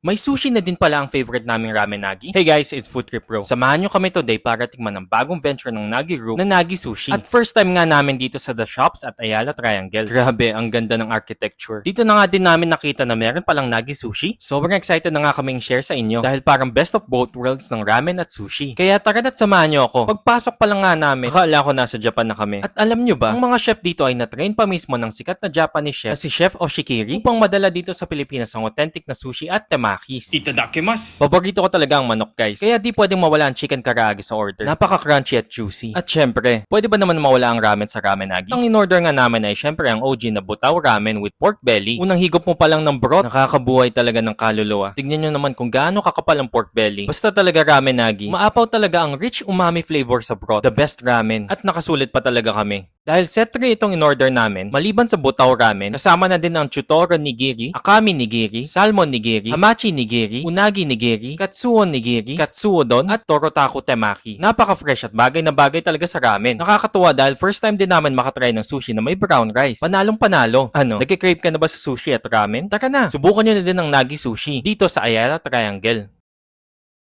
May sushi na din pala ang favorite naming ramen nagi. Hey guys, it's Food Trip Bro. Samahan nyo kami today para tikman ang bagong venture ng Nagi Group na Nagi Sushi. At first time nga namin dito sa The Shops at Ayala Triangle. Grabe, ang ganda ng architecture. Dito na nga din namin nakita na meron palang Nagi Sushi. Sobrang excited na nga kaming share sa inyo dahil parang best of both worlds ng ramen at sushi. Kaya tara na't samahan nyo ako. Pagpasok pa lang nga namin, akala ko nasa Japan na kami. At alam nyo ba, ang mga chef dito ay na-train pa mismo ng sikat na Japanese chef na si Chef Oshikiri upang madala dito sa Pilipinas ang authentic na sushi at temakis. Paborito ko talaga ang manok guys. Kaya di pwedeng mawala ang chicken karaage sa order. Napaka-crunchy at juicy. At syempre, pwede ba naman mawala ang ramen sa ramen nagi? Ang in-order nga namin ay syempre ang OG na butaw ramen with pork belly. Unang higop mo pa lang ng broth, nakakabuhay talaga ng kaluluwa. Tignan nyo naman kung gaano kakapal ang pork belly. Basta talaga ramen nagi. Maapaw talaga ang rich umami flavor sa broth. The best ramen. At nakasulit pa talaga kami. Dahil set 3 itong in-order namin, maliban sa butaw ramen, kasama na din ang chutoro nigiri, akami nigiri, salmon nigiri, hamachi nigiri, unagi nigiri, katsuo nigiri, katsuo don, at torotaku temaki. Napaka-fresh at bagay na bagay talaga sa ramen. Nakakatuwa dahil first time din namin makatry ng sushi na may brown rice. Panalong panalo. Ano, nagkikrave ka na ba sa sushi at ramen? Tara na, subukan nyo na din ang Nagi Sushi dito sa Ayala Triangle.